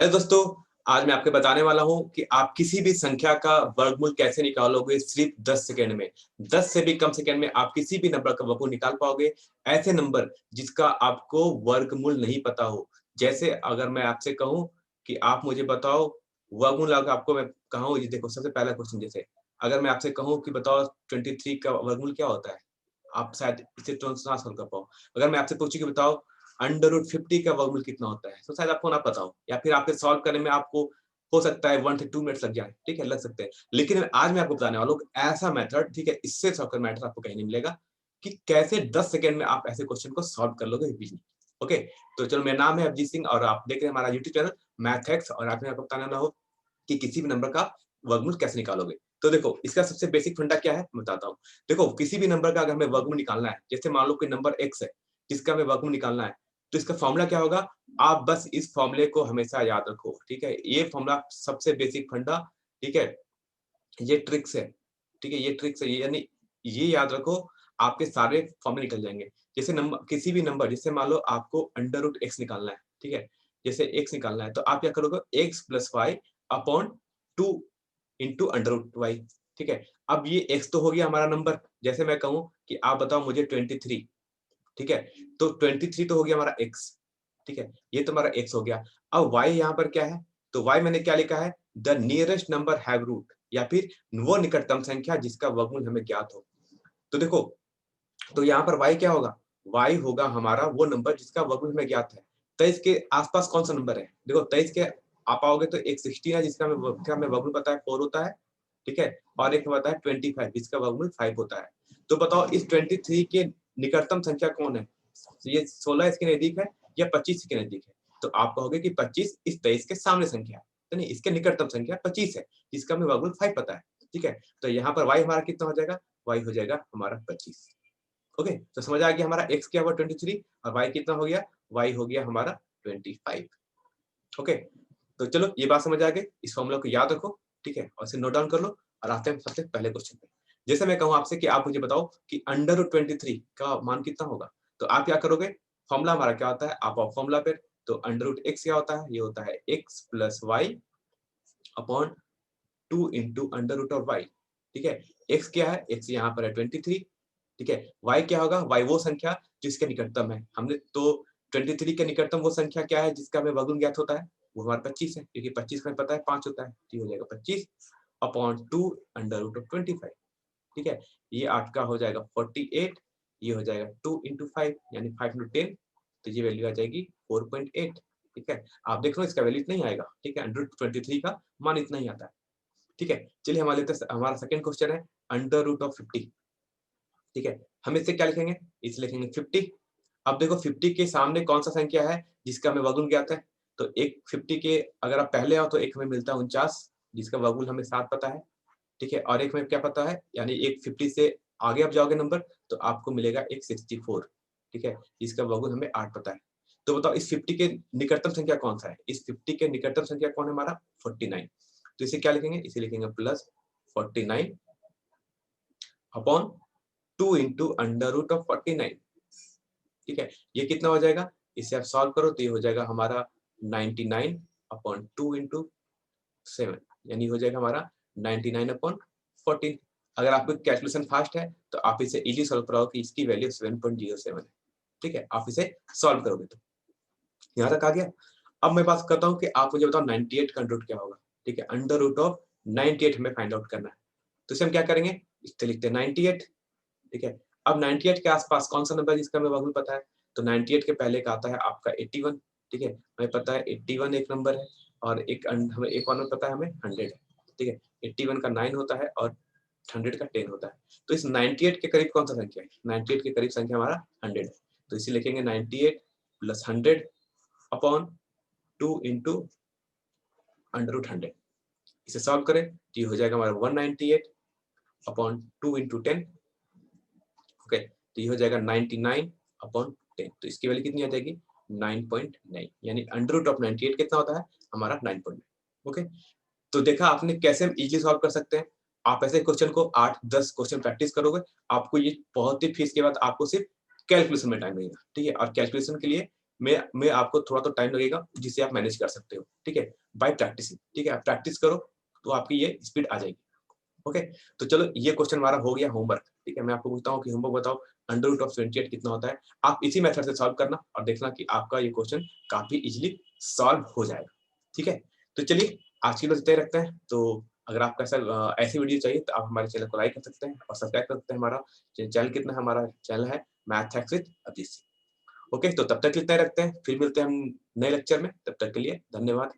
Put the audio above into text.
Hello दोस्तों, आज मैं आपको बताने वाला हूं कि आप किसी भी संख्या का वर्गमूल कैसे निकालोगे सिर्फ 10 सेकंड में। 10 से भी कम सेकंड में आप किसी भी नंबर का वर्गमूल निकाल पाओगे। ऐसे नंबर जिसका आपको वर्गमूल नहीं पता हो। जैसे अगर मैं आपसे कहूं कि आप मुझे बताओ वर्गमूल, अगर आपको मैं कहूं, ये देखो सबसे पहला क्वेश्चन, जैसे अगर मैं आपसे कहूं कि बताओ 23 का वर्गमूल क्या होता है, आप शायद इसे तुरंत ना सॉल्व कर पाओ। अगर मैं आपसे पूछूं कि बताओ √50 का वर्गमूल कितना होता है, तो शायद आपको ना पता हो, या फिर आपके सॉल्व करने में आपको हो सकता है 1 से 2 मिनट्स लग जाए, ठीक है, लग सकते हैं। लेकिन आज मैं आपको बताने वाला हूँ ऐसा मेथड, ठीक है, इससे सॉल्व मेथड आपको कहीं नहीं मिलेगा कि कैसे 10 सेकंड में आप ऐसे क्वेश्चन को सॉल्व कर लोगे इजीली। ओके, तो चलो, मेरा नाम है अभिजीत सिंह और आप देख रहे हैं हमारा यूट्यूब चैनल मैथएक्स, और आज मैं आपको बताने वाला हूँ कि किसी भी नंबर का वर्गमूल कैसे निकालोगे। तो देखो, इसका सबसे बेसिक फंडा क्या है मैं बताता हूँ। देखो, किसी भी नंबर का अगर हमें वर्गमूल निकालना है, जैसे मान लो कोई नंबर x है जिसका हमें वर्गमूल निकालना है, तो इसका फॉर्मूला क्या होगा। आप बस इस फॉर्मूले को हमेशा याद रखो, ठीक है, ये फॉर्मूला सबसे बेसिक फंडा, ठीक है, ये ट्रिक्स है, ठीक है, ये ट्रिक्स है, यानी ये याद रखो, आपके सारे फॉर्मूले निकल जाएंगे। जैसे नंबर, किसी भी नंबर, जैसे मान लो आपको √x निकालना है, ठीक है, जैसे x निकालना है, तो आप क्या करोगे, x + y upon 2 into √y, ठीक है। अब ये x तो हो गया हमारा नंबर। जैसे मैं कहूं कि आप बताओ मुझे 23, ठीक है, तो 23 तो हो गया हमारा x, ठीक है, ये तो हमारा x हो गया। अब y यहाँ पर क्या है, तो y मैंने क्या लिखा है, the nearest number have root, या फिर वो निकटतम संख्या जिसका वर्गमूल हमें ज्ञात हो। तो देखो, तो यहाँ पर y क्या होगा, y होगा हमारा वो नंबर जिसका वर्गमूल हमें ज्ञात है। 23 के आसपास कौन सा नंबर है, देखो 23 के आप आओगे तो एक 16 है जिसका हमें वर्गमूल पता है 4 होता है, ठीक है, और एक पता है 25 जिसका वर्गमूल 5 होता है। तो बताओ इस 23 के निकटतम संख्या कौन है, ये 16 इसके नजदीक है या 25 के नजदीक है। तो आप कहोगे कि 25 इस 23 के सामने संख्या है, तो नहीं, इसके निकटतम संख्या 25 है जिसका हमें वर्गमूल 5 पता है, ठीक है। तो यहाँ पर y हमारा कितना हो जाएगा, y हो जाएगा हमारा 25। ओके, तो समझ आ गया हमारा x क्या हुआ 23 और y कितना हो गया, y हो गया हमारा 25। ओके, तो चलो ये बात समझ आ गई, इस फॉर्मूला को याद रखो, ठीक है, और इसे नोट डाउन कर लो। और आते हैं सबसे पहले क्वेश्चन पे। जैसे मैं कहूं आपसे कि आप मुझे बताओ कि √23 का मान कितना होगा, तो आप क्या करोगे, फॉर्मूला हमारा क्या होता है, आप आओ फॉर्मूला पे। तो √x क्या होता है, ये होता है x + y upon 2 into √y, ठीक है। x क्या है, x यहाँ पर है 23, ठीक है। y क्या होगा, y वो संख्या जिसके निकटतम है, हमने तो 23 के निकटतम वो संख्या क्या है जिसका हमें वर्गमूल ज्ञात होता है, वो हमारा 25 है, क्योंकि 25 का हमें पता है 5 होता है, तो ये हो जाएगा 25 अपॉन 2 √25, ठीक है। ये आपका हो जाएगा 48, ये हो जाएगा 2 इंटू 5 यानी 5 इंटू 10, तो ये वैल्यू आ जाएगी 4.8, ठीक है। आप देख लो इसका वैल्यू इतना ही आएगा, ठीक है, √23 का मान इतना ही आता है, ठीक है। चलिए हमारे लिए हमारा सेकंड क्वेश्चन है √50, ठीक है। हम इससे क्या लिखेंगे, इसे लिखेंगे 50। अब देखो 50 के सामने कौन सा संख्या है जिसका हमें वर्गमूल ज्ञात है, तो एक 50 के अगर आप पहले आओ तो एक हमें मिलता है 49 जिसका वर्गमूल हमें 7 पता है, ठीक है, और एक में क्या पता है, यानी एक 50 से आगे आप जाओगे नंबर तो आपको मिलेगा एक 64, ठीक है, इसका वर्गमूल हमें 8 पता है। तो बताओ इस 50 के निकटतम संख्या कौन सा है, इस 50 के निकटतम संख्या कौन है हमारा 49। तो इसे क्या लिखेंगे, इसे लिखेंगे प्लस 49 अपॉन 2 इंटू √49, ठीक है। ये कितना हो जाएगा, इसे आप सॉल्व करो तो ये हो जाएगा हमारा 99 अपॉन 2 इंटू 7, यानी हो जाएगा हमारा 99 अपॉन 14। अगर आपको कैलकुलेशन फास्ट है तो आप इसे इजी सॉल्व कराओ कि इसकी वैल्यू 7.07 है, ठीक है, आप इसे सॉल्व करोगे तो यहाँ तक आ गया। अब मैं बात करता हूँ कि आप मुझे बताओ 98 का रूट क्या होगा, ठीक है, √98 हमें फाइंड आउट करना है। तो इसे हम क्या करेंगे, इससे लिखते हैं 98, ठीक है। अब 98 के आसपास कौन सा नंबर है जिसका हमें वर्गमूल पता है, तो 98 के पहले का आता है आपका 81, ठीक है, हमें पता है 81 एक नंबर है, और हमें एक और नंबर पता है हमें 100 है, ठीक है। 81 का 9 होता है और 100 का 10 होता है। तो इस 98 के करीब कौन सा संख्या है, 98 के करीब संख्या हमारा 100 है। तो इसे लिखेंगे 98 + 100 अपॉन 2 इंटू √100। इसे सॉल्व करें तो ये हो जाएगा हमारा 198 अपॉन 2 इंटू 10, ओके, तो ये हो जाएगा 99 अपॉन 10। तो इसकी वैल्यू कितनी आ जाएगी 9.9, यानी √98 कितना होता है हमारा 9.9। ओके, तो देखा आपने कैसे हम इजीली सॉल्व कर सकते हैं। आप ऐसे क्वेश्चन को 8-10 क्वेश्चन प्रैक्टिस करोगे, आपको ये बहुत ही फीस के बाद आपको सिर्फ कैलकुलेशन में टाइम लगेगा, ठीक है। और कैलकुलेशन के लिए में आपको थोड़ा तो टाइम लगेगा जिसे आप मैनेज कर सकते हो, ठीक है, बाय प्रैक्टिसिंग, ठीक है, आप प्रैक्टिस करो तो आपकी ये स्पीड आ जाएगी। ओके, तो चलो ये क्वेश्चन हमारा हो गया होमवर्क, ठीक है। मैं आपको पूछता हूँ कि होमवर्क बताओ अंडर रूट ऑफ 28 कितना होता है। आप इसी मेथड से सॉल्व करना और देखना कि आपका ये क्वेश्चन काफी इजीली सॉल्व हो जाएगा, ठीक है। तो चलिए आज की बस इतना ही रखते हैं। तो अगर आपको ऐसा ऐसी वीडियो चाहिए तो आप हमारे चैनल को लाइक कर सकते हैं और सब्सक्राइब कर सकते हैं। हमारा चैनल कितना है, हमारा चैनल है math hacks with Abhishek. Okay, तो तब तक इतना ही रखते हैं, फिर मिलते हैं हम नए लेक्चर में। तब तक के लिए धन्यवाद।